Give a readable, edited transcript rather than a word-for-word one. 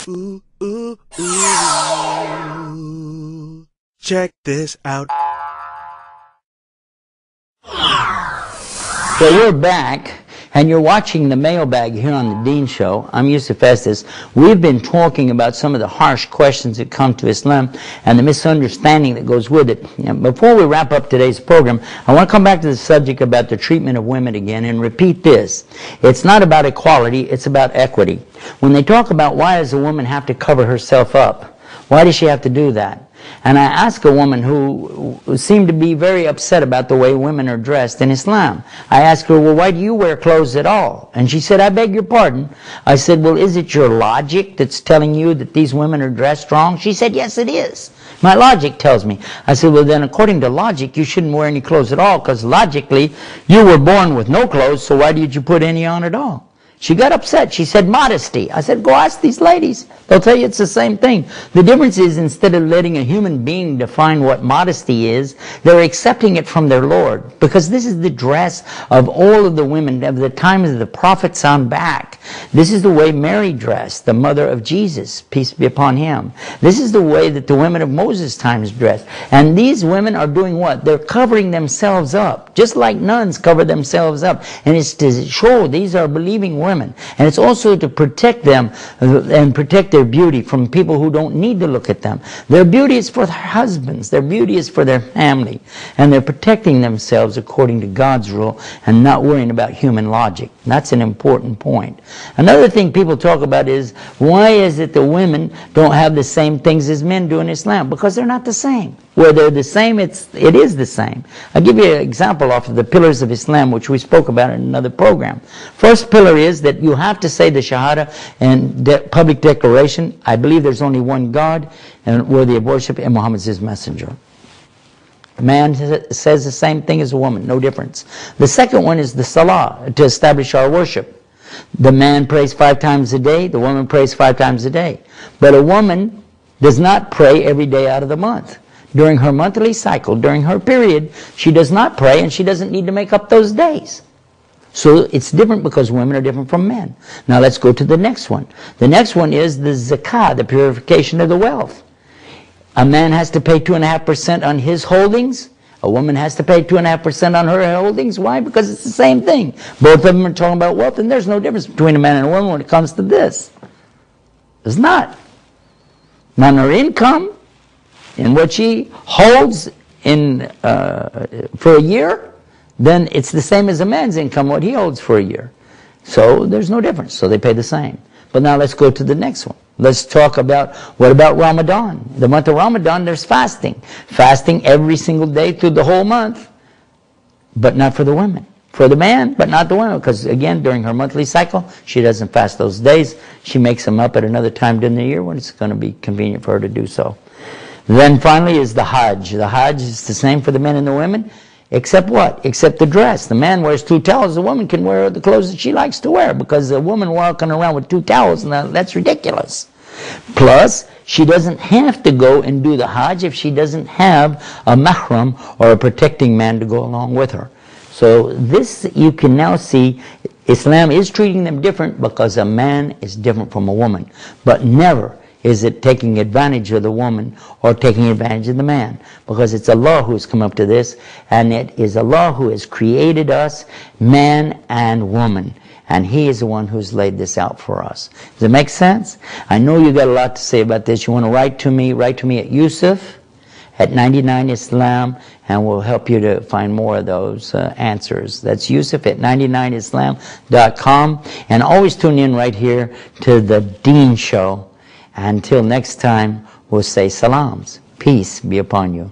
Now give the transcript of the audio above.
Ooh, ooh, ooh. Check this out. So we're back, and you're watching the mailbag here on the Dean Show. I'm Yusuf Estes. We've been talking about some of the harsh questions that come to Islam and the misunderstanding that goes with it. And before we wrap up today's program, I want to come back to the subject about the treatment of women again and repeat this. It's not about equality, it's about equity. When they talk about why does a woman have to cover herself up, why does she have to do that? And I asked a woman who seemed to be very upset about the way women are dressed in Islam. I asked her, well, why do you wear clothes at all? And she said, I beg your pardon. I said, well, is it your logic that's telling you that these women are dressed wrong? She said, yes, it is. My logic tells me. I said, well, then according to logic, you shouldn't wear any clothes at all, because logically, you were born with no clothes, so why did you put any on at all? She got upset. She said, modesty. I said, go ask these ladies. They'll tell you it's the same thing. The difference is, instead of letting a human being define what modesty is, they're accepting it from their Lord. Because this is the dress of all of the women of the time of the prophets on back. This is the way Mary dressed, the mother of Jesus, peace be upon him. This is the way that the women of Moses' times dressed. And these women are doing what? They're covering themselves up, just like nuns cover themselves up. And it's to show these are believing women. And it's also to protect them and protect their beauty from people who don't need to look at them. Their beauty is for their husbands. Their beauty is for their family. And they're protecting themselves according to God's rule and not worrying about human logic. That's an important point. Another thing people talk about is, why is it the women don't have the same things as men do in Islam? Because they're not the same. Where they're the same, it is the same. I'll give you an example off of the pillars of Islam, which we spoke about in another program. First pillar is that you have to say the Shahada and public declaration, I believe there's only one God and worthy of worship, and Muhammad is his messenger. A man says the same thing as a woman, no difference. The second one is the Salah, to establish our worship. The man prays 5 times a day, the woman prays 5 times a day. But a woman does not pray every day out of the month. During her monthly cycle, during her period, she does not pray, and she doesn't need to make up those days. So it's different because women are different from men. Now let's go to the next one. The next one is the zakah, the purification of the wealth. A man has to pay 2.5% on his holdings. A woman has to pay 2.5% on her holdings. Why? Because it's the same thing. Both of them are talking about wealth, and there's no difference between a man and a woman when it comes to this. There's not. On her income, and what she holds in for a year, then it's the same as a man's income, what he holds for a year. So there's no difference. So they pay the same. But now let's go to the next one. Let's talk about, what about Ramadan? The month of Ramadan, there's fasting. Fasting every single day through the whole month, but not for the women. For the man, but not the woman, because again, during her monthly cycle, she doesn't fast those days. She makes them up at another time during the year when it's going to be convenient for her to do so. Then finally is the Hajj. The Hajj is the same for the men and the women, except what? Except the dress. The man wears 2 towels. The woman can wear the clothes that she likes to wear, because a woman walking around with 2 towels, now that's ridiculous. Plus, she doesn't have to go and do the Hajj if she doesn't have a mahram or a protecting man to go along with her. So this, you can now see, Islam is treating them different because a man is different from a woman, but never is it taking advantage of the woman or taking advantage of the man, because it's Allah who has come up to this, and it is Allah who has created us, man and woman, and He is the one who's laid this out for us. Does it make sense? I know you got a lot to say about this. You want to write to me at Yusuf at 99 Islam, and we'll help you to find more of those answers. That's Yusuf at 99islam.com, and always tune in right here to the Dean Show. Until next time, we'll say salams. Peace be upon you.